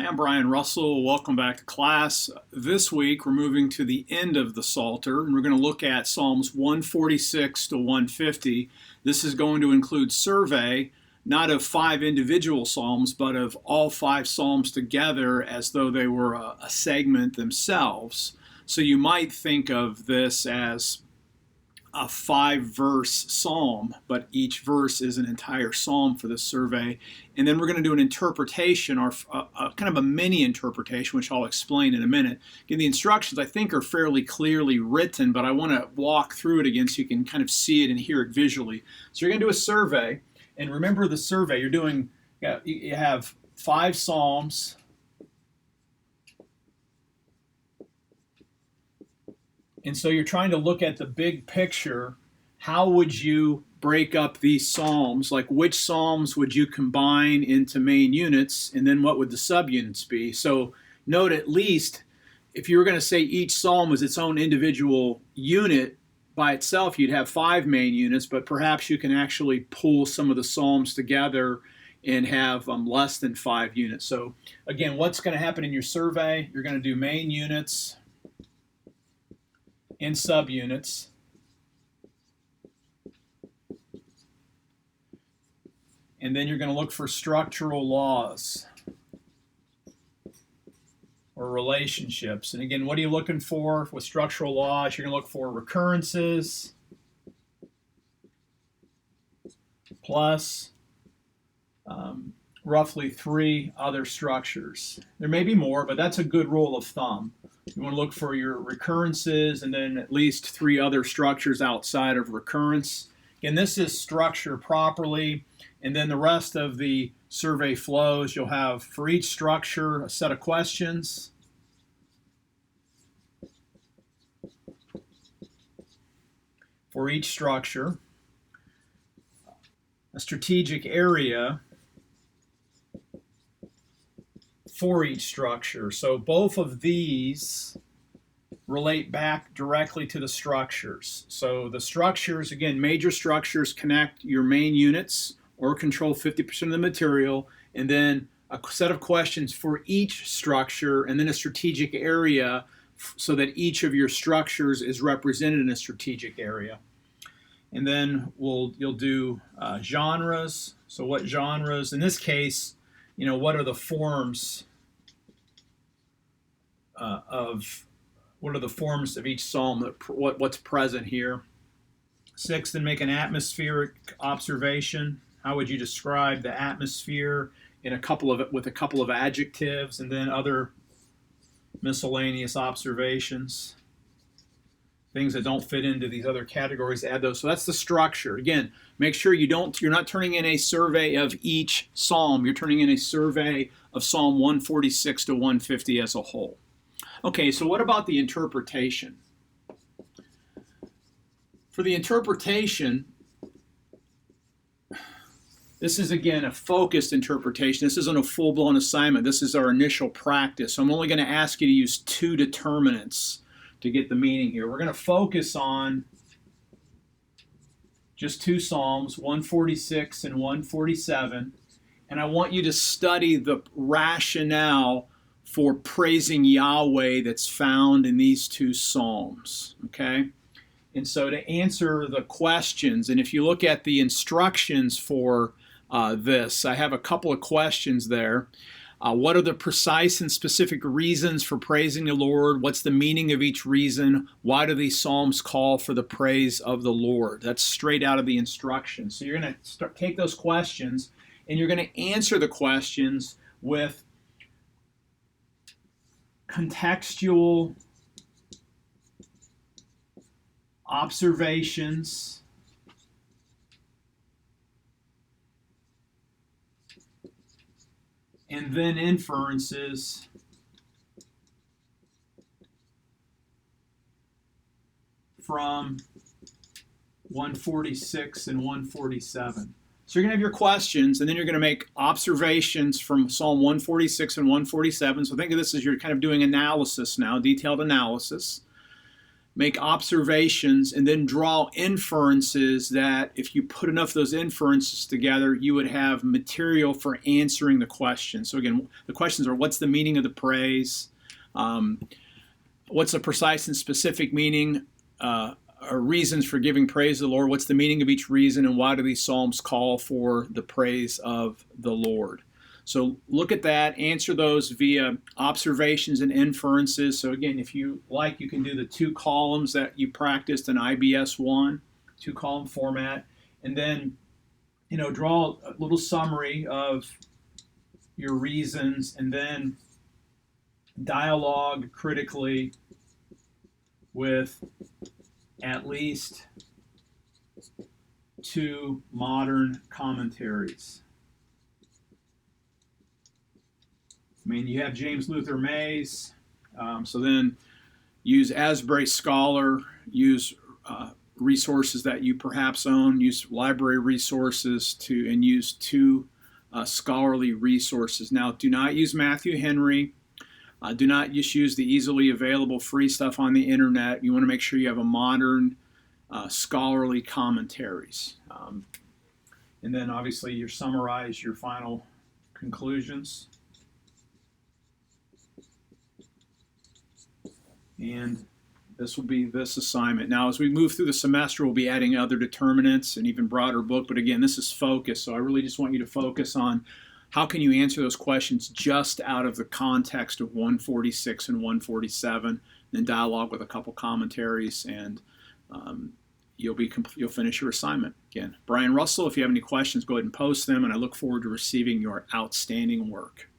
Hi, I'm Brian Russell. Welcome back to class. This week we're moving to the end of the Psalter, and we're going to look at Psalms 146 to 150. This is going to include survey, not of 5 individual psalms, but of all 5 psalms together as though they were a segment themselves. So you might think of this as a 5-verse psalm, but each verse is an entire psalm for this survey. And then we're going to do an interpretation, or kind of a mini interpretation, which I'll explain in a minute. Again, the instructions I think are fairly clearly written, but I want to walk through it again so you can kind of see it and hear it visually. So you're going to do a survey, and remember the survey. You have 5 psalms. And so you're trying to look at the big picture. How would you break up these psalms? Like, which psalms would you combine into main units? And then what would the subunits be? So note, at least if you were going to say each psalm was its own individual unit by itself, you'd have 5 main units, but perhaps you can actually pull some of the psalms together and have less than 5 units. So again, what's going to happen in your survey? You're going to do main units and subunits. And then you're going to look for structural laws or relationships. And again, what are you looking for with structural laws? You're going to look for recurrences plus roughly 3 other structures. There may be more, but that's a good rule of thumb. You want to look for your recurrences and then at least 3 other structures outside of recurrence. Again, this is structured properly, and then the rest of the survey flows. You'll have for each structure a set of questions. For each structure, a strategic area for each structure. So both of these relate back directly to the structures. So the structures, again, major structures connect your main units or control 50% of the material, and then a set of questions for each structure, and then a strategic area so that each of your structures is represented in a strategic area. And then you'll do genres. So what genres? In this case, what are the forms of each psalm? What's present here? 6, then make an atmospheric observation. How would you describe the atmosphere with a couple of adjectives, and then other miscellaneous observations, things that don't fit into these other categories, add those. So that's the structure. Again, make sure you're not turning in a survey of each psalm. You're turning in a survey of Psalm 146 to 150 as a whole. Okay, so what about the interpretation? For the interpretation, this is again a focused interpretation. This isn't a full-blown assignment. This is our initial practice. So I'm only going to ask you to use 2 determinants to get the meaning here. We're going to focus on just 2 psalms, 146 and 147, and I want you to study the rationale for praising Yahweh that's found in these 2 psalms, okay? And so to answer the questions, and if you look at the instructions for this, I have a couple of questions there. What are the precise and specific reasons for praising the Lord? What's the meaning of each reason? Why do these psalms call for the praise of the Lord? That's straight out of the instructions. So you're going to take those questions, and you're going to answer the questions with contextual observations and then inferences from 146 and 147. So you're going to have your questions, and then you're going to make observations from Psalm 146 and 147. So think of this as you're kind of doing analysis now, detailed analysis. make observations, and then draw inferences that if you put enough of those inferences together, you would have material for answering the question. So again, the questions are, what's the meaning of the praise? What's the precise and specific meaning or reasons for giving praise to the Lord? What's the meaning of each reason, and why do these Psalms call for the praise of the Lord? So look at that, answer those via observations and inferences. So again, if you like, you can do the 2 columns that you practiced in IBS 1, 2-column format, and then draw a little summary of your reasons, and then dialogue critically with at least 2 modern commentaries. I mean, you have James Luther Mays, so then use Asbury Scholar, use resources that you perhaps own, use library resources and use 2 scholarly resources. Now, do not use Matthew Henry. Do not just use the easily available free stuff on the internet. You want to make sure you have a modern scholarly commentaries. And then obviously you summarize your final conclusions. And this will be this assignment. Now, as we move through the semester, we'll be adding other determinants and even broader book. But again, this is focus. So I really just want you to focus on how can you answer those questions just out of the context of 146 and 147, then dialogue with a couple commentaries, and you'll finish your assignment. Again, Brian Russell, if you have any questions, go ahead and post them, and I look forward to receiving your outstanding work.